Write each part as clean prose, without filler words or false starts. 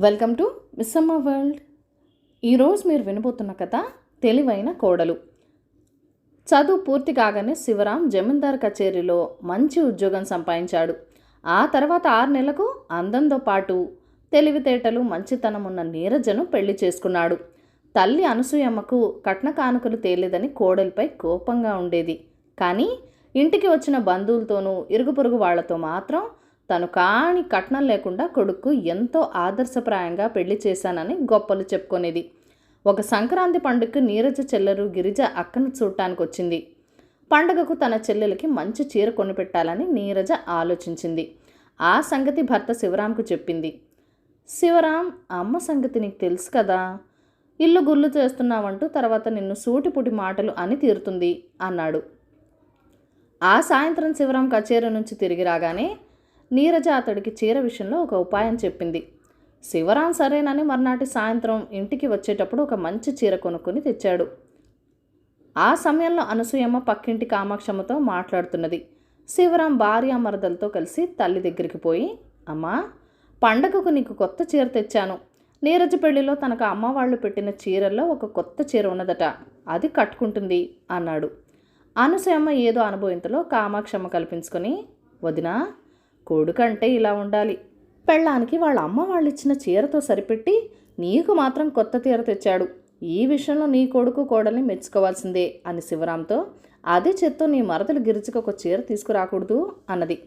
Welcome to Missamma world. ఈరోజు మీరు వినబోతున్న కథ తెలివైన కోడలు. చదువు పూర్తి కాగానే శివరాం జమీందార్ కచేరీలో మంచి ఉద్యోగం సంపాదించాడు. ఆ తర్వాత 6 నెలలకు అందంతో పాటు తెలివితేటలు మంచితనం ఉన్న నీరజను పెళ్లి చేసుకున్నాడు. తల్లి అనసూయమ్మకు కట్న కానుకలు తేలేదని కోడలిపై కోపంగా ఉండేది. కానీ ఇంటికి వచ్చిన బంధువులతోనూ ఇరుగు పొరుగు వాళ్లతో మాత్రం తను కాని కట్నం లేకుండా కొడుకు ఎంతో ఆదర్శప్రాయంగా పెళ్లి చేశానని గొప్పలు చెప్పుకునేది. ఒక సంక్రాంతి పండుగకు నీరజ చెల్లెలు గిరిజ అక్కను చూడటానికి వచ్చింది. పండుగకు తన చెల్లెలకి మంచి చీర కొనిపెట్టాలని నీరజ ఆలోచించింది. ఆ సంగతి భర్త శివరాంకు చెప్పింది. శివరాం, అమ్మ సంగతి నీకు తెలుసు కదా, ఇల్లు గుర్లు చేస్తున్నావంటూ తర్వాత నిన్ను సూటిపుటి మాటలు అని తీరుతుంది అన్నాడు. ఆ సాయంత్రం శివరాం కచేరీ నుంచి తిరిగి రాగానే నీరజ అతడికి చీర విషయంలో ఒక ఉపాయం చెప్పింది. శివరాం సరేనని మర్నాటి సాయంత్రం ఇంటికి వచ్చేటప్పుడు ఒక మంచి చీర కొనుక్కొని తెచ్చాడు. ఆ సమయంలో అనసూయమ్మ పక్కింటి కామాక్షమ్మతో మాట్లాడుతున్నది. శివరాం భార్య మరదలతో కలిసి తల్లి దగ్గరికి పోయి, అమ్మా, పండగకు నీకు కొత్త చీర తెచ్చాను. నీరజ పెళ్లిలో తనకు అమ్మ వాళ్ళు పెట్టిన చీరల్లో ఒక కొత్త చీర ఉన్నదట, అది కట్టుకుంటుంది అన్నాడు. అనసూయమ్మ ఏదో అనుభవంతో కామాక్షమ్మ కల్పించుకొని, వదినా, కొడుకంటే ఇలా ఉండాలి, పెళ్ళానికి వాళ్ళ అమ్మ వాళ్ళు ఇచ్చిన చీరతో సరిపెట్టి నీకు మాత్రం కొత్త చీర తెచ్చాడు, ఈ విషయంలో నీ కొడుకు కోడల్ని మెచ్చుకోవాల్సిందే అని శివరాంతో, అదే చేత్తో నీ మరదలు గిరిజకు ఒక చీర తీసుకురాకూడదు అన్నది.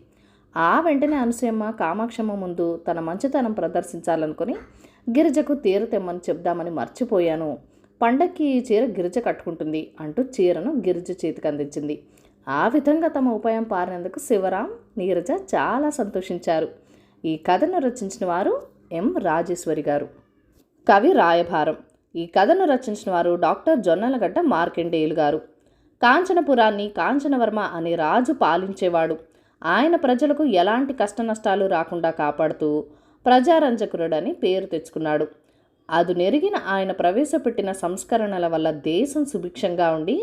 ఆ వెంటనే అనసూయమ్మ కామాక్షమ్మ ముందు తన మంచితనం ప్రదర్శించాలనుకుని, గిరిజకు చీర తెమ్మని చెప్దామని మర్చిపోయాను, పండక్కి ఈ చీర గిరిజ కట్టుకుంటుంది అంటూ చీరను గిరిజ చేతికి అందించింది. ఆ విధంగా తమ ఉపాయం పారినందుకు శివరాం, నీరజ చాలా సంతోషించారు. ఈ కథను రచించిన వారు ఎం రాజేశ్వరి గారు. కవి రాయభారం. ఈ కథను రచించిన వారు డాక్టర్ జొన్నలగడ్డ మార్కండేయులు గారు. కాంచనపురాన్ని కాంచనవర్మ అనే రాజు పాలించేవాడు. ఆయన ప్రజలకు ఎలాంటి కష్టనష్టాలు రాకుండా కాపాడుతూ ప్రజారంజకురుడని పేరు తెచ్చుకున్నాడు. అదునెరిగిన ఆయన ప్రవేశపెట్టిన సంస్కరణల వల్ల దేశం సుభిక్షంగా ఉండి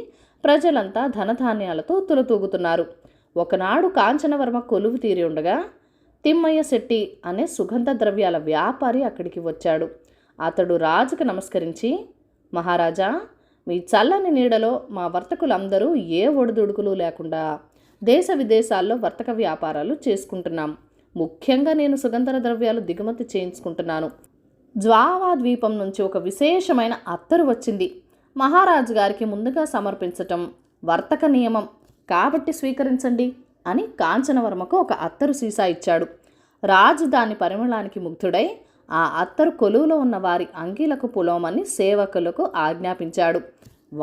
ప్రజలంతా ధనధాన్యాలతో తులతూగుతున్నారు. ఒకనాడు కాంచనవర్మ కొలువు తీరి ఉండగా తిమ్మయ్య శెట్టి అనే సుగంధ ద్రవ్యాల వ్యాపారి అక్కడికి వచ్చాడు. అతడు రాజుకు నమస్కరించి, మహారాజా, మీ చల్లని నీడలో మా వర్తకులందరూ ఏ ఒడిదుడుకులు లేకుండా దేశ విదేశాల్లో వర్తక వ్యాపారాలు చేసుకుంటున్నాం. ముఖ్యంగా నేను సుగంధ ద్రవ్యాలు దిగుమతి చేయించుకుంటున్నాను. జ్వావా ద్వీపం నుంచి ఒక విశేషమైన అత్తరు వచ్చింది. మహారాజు గారికి ముందుగా సమర్పించటం వర్తక నియమం కాబట్టి స్వీకరించండి అని కాంచనవర్మకు ఒక అత్తరు సీసా ఇచ్చాడు. రాజు దాని పరిమళానికి ముగ్ధుడై ఆ అత్తరు కొలువులో ఉన్న వారి అంగీలకు పులోమని సేవకులకు ఆజ్ఞాపించాడు.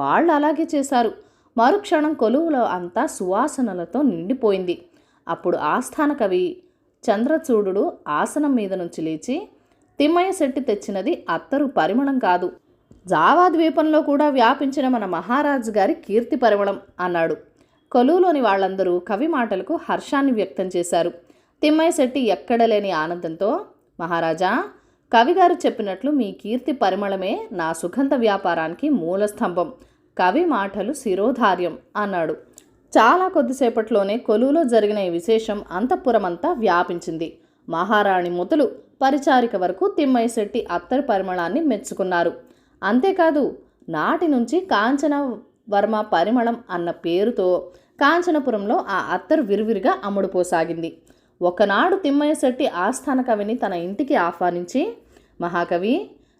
వాళ్ళు అలాగే చేశారు. మరుక్షణం కొలువులో అంతా సువాసనలతో నిండిపోయింది. అప్పుడు ఆస్థాన కవి చంద్రచూడు ఆసనం మీద నుంచి లేచి, తిమ్మయ్య శెట్టి తెచ్చినది అత్తరు పరిమళం కాదు, జావా ద్వీపంలో కూడా వ్యాపించిన మన మహారాజు గారి కీర్తి పరిమళం అన్నాడు. కొలువులోని వాళ్ళందరూ కవి మాటలకు హర్షాన్ని వ్యక్తం చేశారు. తిమ్మయ్య శెట్టి ఎక్కడలేని ఆనందంతో, మహారాజా, కవిగారు చెప్పినట్లు మీ కీర్తి పరిమళమే నా సుగంధ వ్యాపారానికి మూలస్తంభం, కవి మాటలు శిరోధార్యం అన్నాడు. చాలా కొద్దిసేపట్లోనే కొలువులో జరిగిన ఈ విశేషం అంతఃపురమంతా వ్యాపించింది. మహారాణి మొదలు పరిచారిక వరకు తిమ్మయ్య శెట్టి అత్తరు పరిమళాన్ని మెచ్చుకున్నారు. అంతేకాదు, నాటి నుంచి కాంచన వర్మ పరిమళం అన్న పేరుతో కాంచనపురంలో ఆ అత్తరు విరివిరిగా అమ్ముడుపోసాగింది. ఒకనాడు తిమ్మయ్య శెట్టి ఆస్థాన కవిని తన ఇంటికి ఆహ్వానించి, మహాకవి,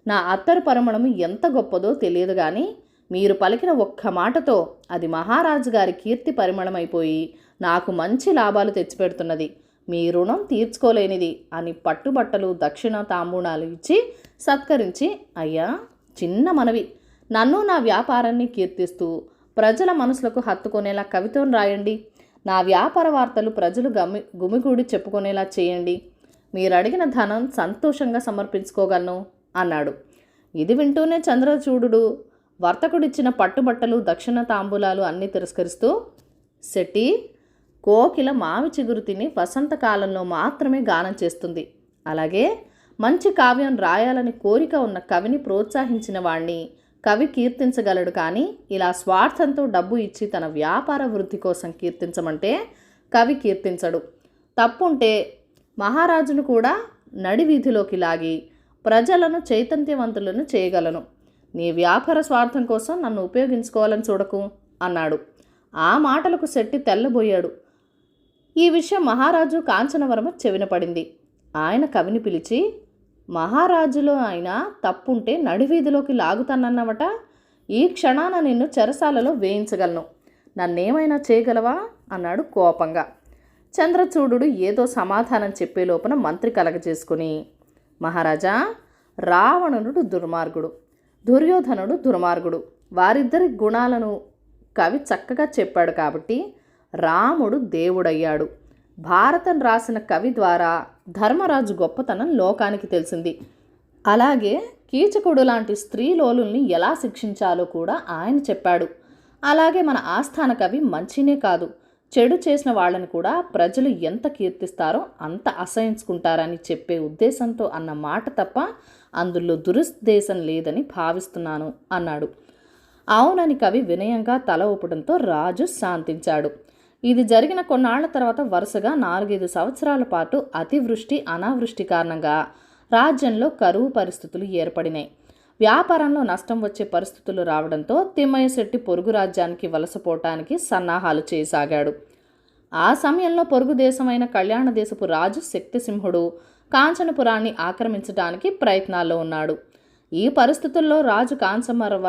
నా అత్తరు పరిమళం ఎంత గొప్పదో తెలియదు కానీ మీరు పలికిన ఒక్క మాటతో అది మహారాజు గారి కీర్తి పరిమళమైపోయి నాకు మంచి లాభాలు తెచ్చిపెడుతున్నది, మీ రుణం తీర్చుకోలేనిది అని పట్టుబట్టలు దక్షిణ తాంబూలాలు ఇచ్చి సత్కరించి, అయ్యా, చిన్న మనవి, నన్ను నా వ్యాపారాన్ని కీర్తిస్తూ ప్రజల మనసులకు హత్తుకునేలా కవిత్వం రాయండి, నా వ్యాపార వార్తలు ప్రజలు గుమిగూడి చెప్పుకునేలా చేయండి, మీరు అడిగిన ధనం సంతోషంగా సమర్పించుకోగలను అన్నాడు. ఇది వింటూనే చంద్రచూడు వర్తకుడిచ్చిన పట్టుబట్టలు దక్షిణ తాంబూలాలు అన్నీ తిరస్కరిస్తూ, శెట్టి, కోకిల మావి చిగురు తిని వసంతకాలంలో మాత్రమే గానం చేస్తుంది, అలాగే మంచి కావ్యం రాయాలని కోరిక ఉన్న కవిని ప్రోత్సహించిన వాణ్ణి కవి కీర్తించగలడు, కానీ ఇలా స్వార్థంతో డబ్బు ఇచ్చి తన వ్యాపార వృద్ధి కోసం కీర్తించమంటే కవి కీర్తించడు. తప్పుంటే మహారాజును కూడా నడి వీధిలోకి లాగి ప్రజలను చైతన్యవంతులను చేయగలను. నీ వ్యాపార స్వార్థం కోసం నన్ను ఉపయోగించుకోవాలని చూడకు అన్నాడు. ఆ మాటలకు శెట్టి తెల్లబోయాడు. ఈ విషయం మహారాజు కాంచనవర్మ చెవిన పడింది. ఆయన కవిని పిలిచి, మహారాజులో ఆయన తప్పుంటే నడివీధిలోకి లాగుతానన్నవట. ఈ క్షణాన నిన్ను చెరసాలలో వేయించగలను. నన్నేమైనా చేయగలవా అన్నాడు కోపంగా. చంద్రచూడు ఏదో సమాధానం చెప్పే లోపల మంత్రి కలగజేసుకుని, మహారాజా, రావణుడు దుర్మార్గుడు, దుర్యోధనుడు దుర్మార్గుడు, వారిద్దరి గుణాలను కవి చక్కగా చెప్పాడు కాబట్టి రాముడు దేవుడయ్యాడు. భారతం రాసిన కవి ద్వారా ధర్మరాజు గొప్పతనం లోకానికి తెలిసింది. అలాగే కీచకుడు లాంటి స్త్రీలోలుల్ని ఎలా శిక్షించాలో కూడా ఆయన చెప్పాడు. అలాగే మన ఆస్థాన కవి మంచినే కాదు, చెడు చేసిన వాళ్ళని కూడా ప్రజలు ఎంత కీర్తిస్తారో అంత అసహించుకుంటారని చెప్పే ఉద్దేశంతో అన్న మాట తప్ప అందులో దురుద్దేశం లేదని భావిస్తున్నాను అన్నాడు. అవునని కవి వినయంగా తల ఊపడంతో రాజు శాంతించాడు. ఇది జరిగిన కొన్నాళ్ల తర్వాత వరుసగా 4-5 సంవత్సరాల పాటు అతివృష్టి అనావృష్టి కారణంగా రాజ్యంలో కరువు పరిస్థితులు ఏర్పడినాయి. వ్యాపారంలో నష్టం వచ్చే పరిస్థితులు రావడంతో తిమ్మయ్య శెట్టి పొరుగు రాజ్యానికి వలసపోవటానికి సన్నాహాలు చేయసాగాడు. ఆ సమయంలో పొరుగు దేశమైన కళ్యాణ దేశపు రాజు శక్తిసింహుడు కాంచనపురాన్ని ఆక్రమించడానికి ప్రయత్నాల్లో ఉన్నాడు. ఈ పరిస్థితుల్లో రాజు కాంచమరవ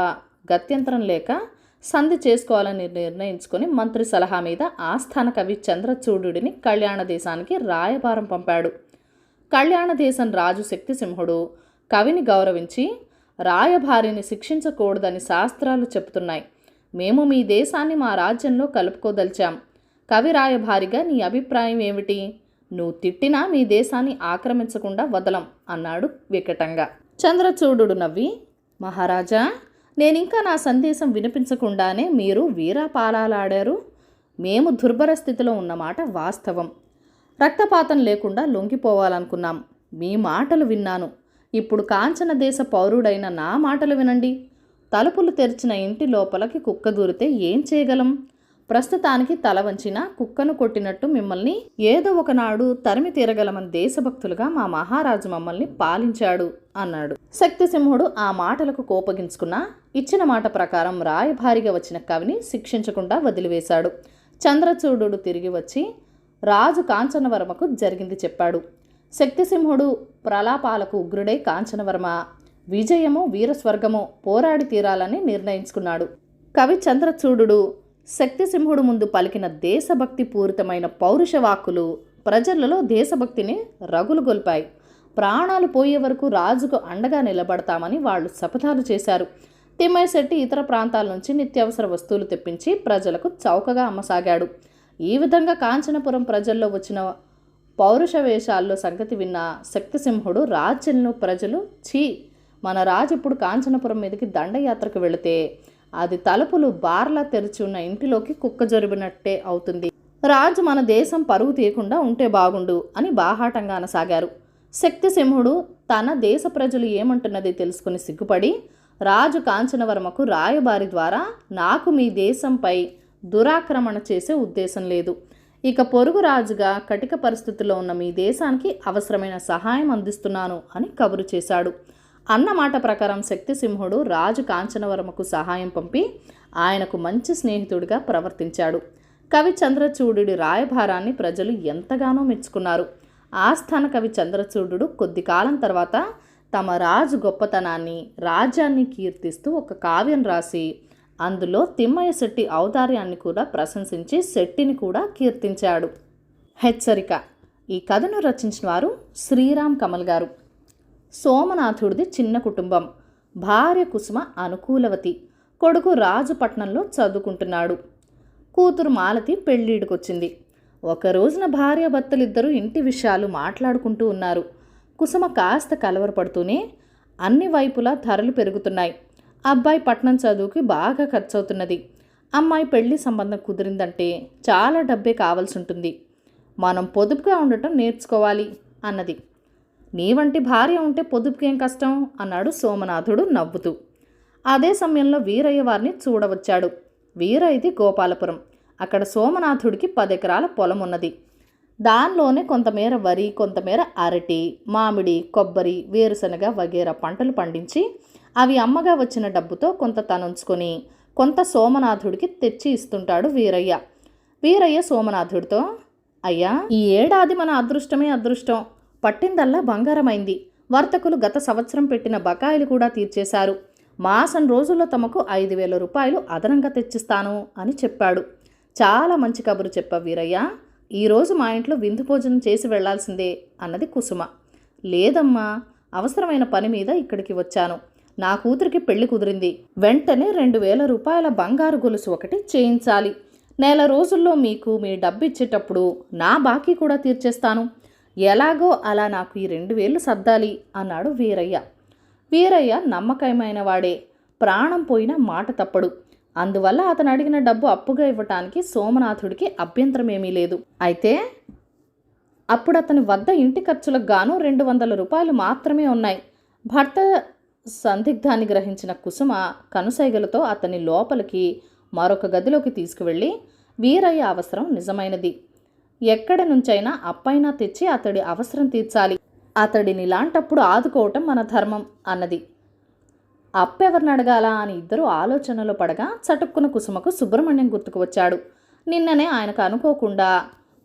గత్యంతరం లేక సంధి చేసుకోవాలని నిర్ణయించుకొని మంత్రి సలహా మీద ఆస్థాన కవి చంద్రచూడుడిని కళ్యాణ దేశానికి రాయబారం పంపాడు. కళ్యాణ దేశం రాజు శక్తిసింహుడు కవిని గౌరవించి, రాయభారిని శిక్షించకూడదని శాస్త్రాలు చెబుతున్నాయి. మేము మీ దేశాన్ని మా రాజ్యంలో కలుపుకోదలిచాం. కవి రాయభారిగా నీ అభిప్రాయం ఏమిటి? నువ్వు తిట్టినా మీ దేశాన్ని ఆక్రమించకుండా వదలం అన్నాడు వికటంగా. చంద్రచూడు నవ్వి, మహారాజా, నేనింకా నా సందేశం వినిపించకుండానే మీరు వీరాపాలాడారు. మేము దుర్భర స్థితిలో ఉన్నమాట వాస్తవం. రక్తపాతం లేకుండా లొంగిపోవాలనుకున్నాం. మీ మాటలు విన్నాను. ఇప్పుడు కాంచన దేశ పౌరుడైన నా మాటలు వినండి. తలుపులు తెరిచిన ఇంటి లోపలికి కుక్క దూరితే ఏం చేయగలం? ప్రస్తుతానికి తల వంచిన కుక్కను కొట్టినట్టు మిమ్మల్ని ఏదో ఒకనాడు తరిమి తీరగలమని దేశభక్తులుగా మా మహారాజు మమ్మల్ని పాలించాడు అన్నాడు. శక్తిసింహుడు ఆ మాటలకు కోపగించుకున్నా ఇచ్చిన మాట ప్రకారం రాయభారిగా వచ్చిన కవిని శిక్షించకుండా వదిలివేశాడు. చంద్రచూడు తిరిగి వచ్చి రాజు కాంచనవర్మకు జరిగింది చెప్పాడు. శక్తిసింహుడు ప్రలాపాలకు ఉగ్రుడై కాంచనవర్మ విజయమో వీరస్వర్గమో పోరాడి తీరాలని నిర్ణయించుకున్నాడు. కవి చంద్రచూడు శక్తిసింహుడు ముందు పలికిన దేశభక్తి పూరితమైన పౌరుష వాక్కులు ప్రజలలో దేశభక్తిని రగులుగొల్పాయి. ప్రాణాలు పోయే వరకు రాజుకు అండగా నిలబడతామని వాళ్ళు శపథాలు చేశారు. తిమ్మయ్య శెట్టి ఇతర ప్రాంతాల నుంచి నిత్యావసర వస్తువులు తెప్పించి ప్రజలకు చౌకగా అమ్మసాగాడు. ఈ విధంగా కాంచనపురం ప్రజల్లో వచ్చిన పౌరుష వేషాల్లో సంగతి విన్న శక్తిసింహుడు రాజ్యంలో ప్రజలు, ఛీ, మన రాజు ఇప్పుడు కాంచనపురం మీదకి దండయాత్రకు వెళితే అది తలుపులు బార్లా తెరిచి ఉన్న ఇంటిలోకి కుక్క జొరిబినట్టే అవుతుంది. రాజు మన దేశం పరువు తీయకుండా ఉంటే బాగుండు అని బాహాటంగా అనసాగారు. శక్తిసింహుడు తన దేశ ప్రజలు ఏమంటున్నది తెలుసుకుని సిగ్గుపడి, రాజు కాంచనవర్మకు రాయబారి ద్వారా నాకు మీ దేశంపై దురాక్రమణ చేసే ఉద్దేశం లేదు. ఇక పొరుగు రాజుగా కటిక పరిస్థితుల్లో ఉన్న మీ దేశానికి అవసరమైన సహాయం అందిస్తున్నాను అని కబురు చేశాడు. అన్నమాట ప్రకారం శక్తిసింహుడు రాజు కాంచనవర్మకు సహాయం పంపి ఆయనకు మంచి స్నేహితుడిగా ప్రవర్తించాడు. కవి చంద్రచూడు రాయభారాన్ని ప్రజలు ఎంతగానో మెచ్చుకున్నారు. ఆస్థాన కవి చంద్రచూడు కొద్ది కాలం తర్వాత తమ రాజు గొప్పతనాన్ని, రాజ్యాన్ని కీర్తిస్తూ ఒక కావ్యం రాసి అందులో తిమ్మయ్య శెట్టి ఔదార్యాన్ని కూడా ప్రశంసించి శెట్టిని కూడా కీర్తించాడు. హెచ్చరిక. ఈ కథను రచించిన వారు శ్రీరామ్ కమల్ గారు. సోమనాథుడిది చిన్న కుటుంబం. భార్య కుసుమ అనుకూలవతి, కొడుకు రాజుపట్నంలో చదువుకుంటున్నాడు. కూతురు మాలతి పెళ్ళిడికొచ్చింది. ఒక రోజున భార్యాభర్తలిద్దరూ ఇంటి విషయాలు మాట్లాడుకుంటూ ఉన్నారు. కుసుమ కాస్త కలవరపడుతూనే, అన్ని వైపులా ధరలు పెరుగుతున్నాయి, అబ్బాయి పట్నం చదువుకి బాగా ఖర్చవుతున్నది, అమ్మాయి పెళ్లి సంబంధం కుదిరిందంటే చాలా డబ్బే కావాల్సి ఉంటుంది, మనం పొదుపుగా ఉండటం నేర్చుకోవాలి అన్నది. నీ వంటి భార్య ఉంటే పొదుపుకేం కష్టం అన్నాడు సోమనాథుడు నవ్వుతూ. అదే సమయంలో వీరయ్య వారిని చూడవచ్చాడు. వీరయ్యది గోపాలపురం. అక్కడ సోమనాథుడికి 10 ఎకరాల పొలం ఉన్నది. దానిలోనే కొంతమేర వరి, కొంతమేర అరటి, మామిడి, కొబ్బరి, వేరుశనగ వగేరా పంటలు పండించి అవి అమ్మగా వచ్చిన డబ్బుతో కొంత తనుంచుకొని కొంత సోమనాథుడికి తెచ్చి ఇస్తుంటాడు వీరయ్య. వీరయ్య సోమనాథుడితో, అయ్యా, ఈ ఏడాది మన అదృష్టమే అదృష్టం, పట్టిందల్లా బంగారమైంది. వర్తకులు గత సంవత్సరం పెట్టిన బకాయిలు కూడా తీర్చేశారు. మాసం రోజుల్లో తమకు 5,000 రూపాయలు అదనంగా తెచ్చిస్తాను అని చెప్పాడు. చాలా మంచి కబురు చెప్పా వీరయ్య, ఈరోజు మా ఇంట్లో విందు భోజనం చేసి వెళ్లాల్సిందే అన్నది కుసుమ. లేదమ్మా, అవసరమైన పని మీద ఇక్కడికి వచ్చాను. నా కూతురికి పెళ్లి కుదిరింది. వెంటనే 2,000 రూపాయల బంగారు గొలుసు ఒకటి చేయించాలి. నెల రోజుల్లో మీకు మీ డబ్బు ఇచ్చేటప్పుడు నా బాకీ కూడా తీర్చేస్తాను. ఎలాగో అలా నాకు ఈ 2,000 సర్దాలి అన్నాడు వీరయ్య. వీరయ్య నమ్మకమైన వాడే, ప్రాణం పోయినా మాట తప్పడు. అందువల్ల అతను అడిగిన డబ్బు అప్పుగా ఇవ్వటానికి సోమనాథుడికి అభ్యంతరమేమీ లేదు. అయితే అప్పుడు అతని వద్ద ఇంటి ఖర్చులకు గాను 200 రూపాయలు మాత్రమే ఉన్నాయి. భర్త సందిగ్ధాన్ని గ్రహించిన కుసుమ కనుసైగలతో అతని లోపలికి మరొక గదిలోకి తీసుకువెళ్ళి, వీరయ్య అవసరం నిజమైనది. ఎక్కడి నుంచైనా అప్పైనా తెచ్చి అతడి అవసరం తీర్చాలి. అతడిని లాంటప్పుడు ఆదుకోవటం మన ధర్మం అన్నది. అప్పెవరిని అడగాలా అని ఇద్దరు ఆలోచనలో పడగా చటుక్కున కుసుమకు సుబ్రహ్మణ్యం గుర్తుకు వచ్చాడు. నిన్ననే ఆయనకు అనుకోకుండా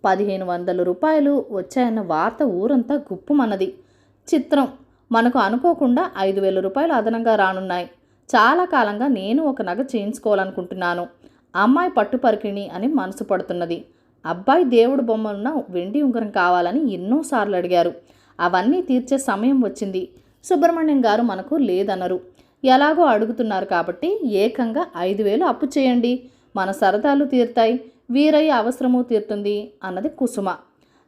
1,500 రూపాయలు వచ్చాయన్న వార్త ఊరంతా గుప్పుమన్నది. చిత్రం, మనకు అనుకోకుండా 5,000 రూపాయలు అదనంగా రానున్నాయి. చాలా కాలంగా నేను ఒక నగ చేయించుకోవాలనుకుంటున్నాను. అమ్మాయి పట్టుపరికిణి అని మనసు పడుతున్నది. అబ్బాయి దేవుడు బొమ్మలున్న వెండి ఉంగరం కావాలని ఎన్నోసార్లు అడిగారు. అవన్నీ తీర్చే సమయం వచ్చింది. సుబ్రహ్మణ్యం గారు మనకు లేదనరు. ఎలాగో అడుగుతున్నారు కాబట్టి ఏకంగా 5,000 అప్పు చేయండి, మన సరదాలు తీరుతాయి, వీరయ్య అవసరము తీరుతుంది అన్నది కుసుమ.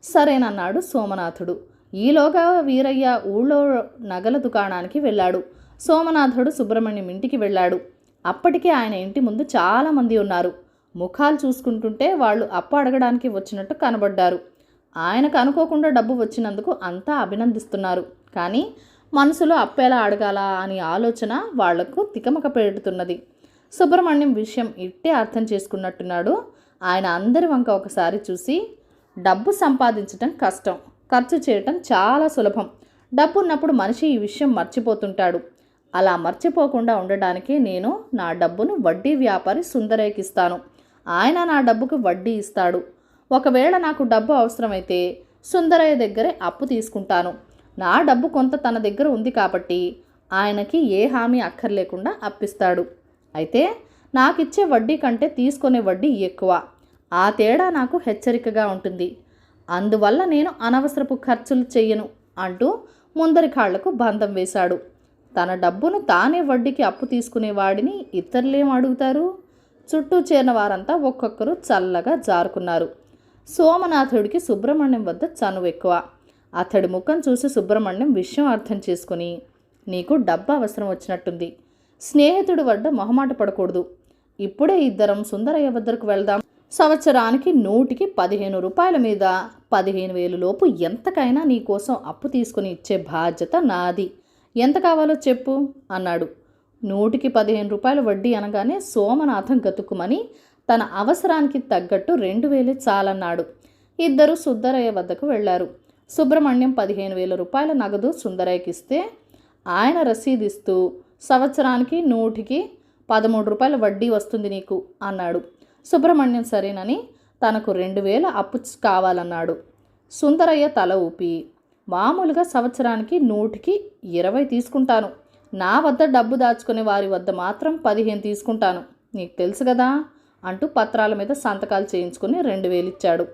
సరేనన్నాడు సోమనాథుడు. ఈలోగా వీరయ్య ఊళ్ళో నగల దుకాణానికి వెళ్ళాడు. సోమనాథుడు సుబ్రహ్మణ్యం ఇంటికి వెళ్ళాడు. అప్పటికే ఆయన ఇంటి ముందు చాలామంది ఉన్నారు. ముఖాలు చూసుకుంటుంటే వాళ్ళు అప్పు అడగడానికి వచ్చినట్టు కనబడ్డారు. ఆయనకు అనుకోకుండా డబ్బు వచ్చినందుకు అంతా అభినందిస్తున్నారు. కానీ మనసులో అప్పెలా అడగాలా అని ఆలోచన వాళ్లకు తికమక పెడుతున్నది. సుబ్రహ్మణ్యం విషయం ఇట్టే అర్థం చేసుకున్నట్టున్నాడు. ఆయన అందరి వంక ఒకసారి చూసి, డబ్బు సంపాదించటం కష్టం, ఖర్చు చేయటం చాలా సులభం. డబ్బు ఉన్నప్పుడు మనిషి ఈ విషయం మర్చిపోతుంటాడు. అలా మర్చిపోకుండా ఉండడానికే నేను నా డబ్బును వడ్డీ వ్యాపారి సుందరయ్యకి ఇస్తాను. ఆయన నా డబ్బుకు వడ్డీ ఇస్తాడు. ఒకవేళ నాకు డబ్బు అవసరమైతే సుందరయ్య దగ్గరే అప్పు తీసుకుంటాను. నా డబ్బు కొంత తన దగ్గర ఉంది కాబట్టి ఆయనకి ఏ హామీ అక్కర్లేకుండా అప్పిస్తాడు. అయితే నాకిచ్చే వడ్డీ కంటే తీసుకునే వడ్డీ ఎక్కువ. ఆ తేడా నాకు హెచ్చరికగా ఉంటుంది. అందువల్ల నేను అనవసరపు ఖర్చులు చెయ్యను అంటూ ముందరి కాళ్లకు బంధం వేశాడు. తన డబ్బును తానే వడ్డీకి అప్పు తీసుకునేవాడిని ఇతరులేం అడుగుతారు? చుట్టూ చేరిన వారంతా ఒక్కొక్కరు చల్లగా జారుకున్నారు. సోమనాథుడికి సుబ్రహ్మణ్యం వద్ద చనువు ఎక్కువ. అతడి ముఖం చూసి సుబ్రహ్మణ్యం విషయం అర్థం చేసుకుని, నీకు డబ్బు అవసరం వచ్చినట్టుంది. స్నేహితుడి వద్ద మొహమాట పడకూడదు. ఇప్పుడే ఇద్దరం సుందరయ్య వద్దకు వెళ్దాం. సంవత్సరానికి 100కి 15 రూపాయల మీద 15,000 లోపు ఎంతకైనా నీ కోసం అప్పు తీసుకుని ఇచ్చే బాధ్యత నాది. ఎంత కావాలో చెప్పు అన్నాడు. 100కి 15 రూపాయల వడ్డీ అనగానే సోమనాథం గతుకుమని తన అవసరానికి తగ్గట్టు 2,000 చాలన్నాడు. ఇద్దరు సుందరయ్య వద్దకు వెళ్లారు. సుబ్రహ్మణ్యం 15,000 రూపాయల నగదు సుందరయ్యకి ఇస్తే ఆయన రసీదిస్తూ, సంవత్సరానికి 100కి 13 రూపాయల వడ్డీ వస్తుంది నీకు అన్నాడు. సుబ్రహ్మణ్యం సరేనని తనకు 2,000 అప్పు కావాలన్నాడు. సుందరయ్య తల ఊపి, మామూలుగా సంవత్సరానికి 100కి 20 తీసుకుంటాను. నా వద్ద డబ్బు దాచుకునే వారి వద్ద మాత్రం 15 తీసుకుంటాను, నీకు తెలుసు కదా అంటూ పత్రాల మీద సంతకాలు చేయించుకుని 2,000 ఇచ్చాడు.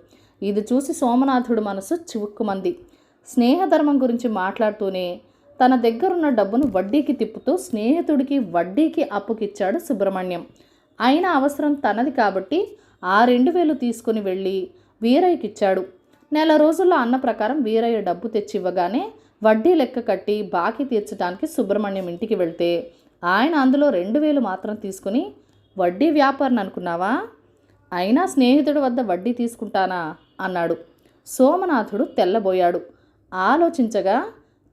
ఇది చూసి సోమనాథుడు మనసు చివుక్కుమంది. స్నేహధర్మం గురించి మాట్లాడుతూనే తన దగ్గరున్న డబ్బును వడ్డీకి తిప్పుతూ స్నేహితుడికి వడ్డీకి అప్పుకిచ్చాడు సుబ్రహ్మణ్యం. అయినా అవసరం తనది కాబట్టి ఆ 2,000 తీసుకుని వెళ్ళి వీరయ్యకిచ్చాడు. నెల రోజుల్లో అన్న ప్రకారం వీరయ్య డబ్బు తెచ్చివ్వగానే వడ్డీ లెక్క కట్టి బాకీ తీర్చడానికి సుబ్రహ్మణ్యం ఇంటికి వెళ్తే ఆయన అందులో 2,000 మాత్రం తీసుకుని, వడ్డీ వ్యాపారిని అనుకున్నావా, అయినా స్నేహితుడి వద్ద వడ్డీ తీసుకుంటానా అన్నాడు. సోమనాథుడు తెల్లబోయాడు. ఆలోచించగా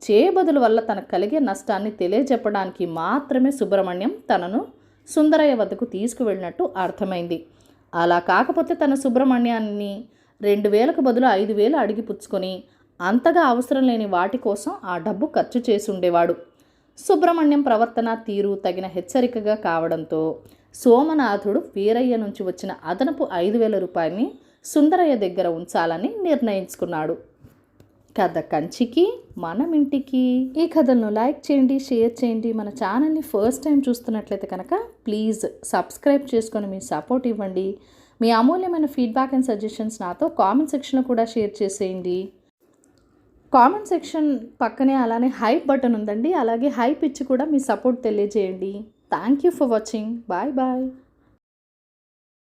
చేయబదుల వల్ల తనకు కలిగే నష్టాన్ని తెలియజెప్పడానికి మాత్రమే సుబ్రహ్మణ్యం తనను సుందరయ్య వద్దకు తీసుకువెళ్ళినట్టు అర్థమైంది. అలా కాకపోతే తన సుబ్రహ్మణ్యాన్ని 2,000కు బదులు 5,000 అడిగి పుచ్చుకొని అంతగా అవసరం లేని వాటి కోసం ఆ డబ్బు ఖర్చు చేసి ఉండేవాడు. సుబ్రహ్మణ్యం ప్రవర్తన తీరు తగిన హెచ్చరికగా కావడంతో సోమనాథుడు వీరయ్య నుంచి వచ్చిన అదనపు 5,000 రూపాయలని సుందరయ్య దగ్గర ఉంచాలని నిర్ణయించుకున్నాడు. కథ కంచికి మనం ఇంటికి. ఈ కథలను లైక్ చేయండి, షేర్ చేయండి. మన ఛానల్ని ఫస్ట్ టైం చూస్తున్నట్లయితే కనుక ప్లీజ్ సబ్స్క్రైబ్ చేసుకొని మీ సపోర్ట్ ఇవ్వండి. మీ అమూల్యమైన ఫీడ్బ్యాక్ అండ్ సజెషన్స్ నాతో కామెంట్ సెక్షన్లో కూడా షేర్ చేసేయండి. కామెంట్ సెక్షన్ పక్కనే అలానే హైప్ బటన్ ఉందండి, అలాగే హైప్ ఇచ్చి కూడా మీ సపోర్ట్ తెలియజేయండి. Thank you for watching. Bye bye.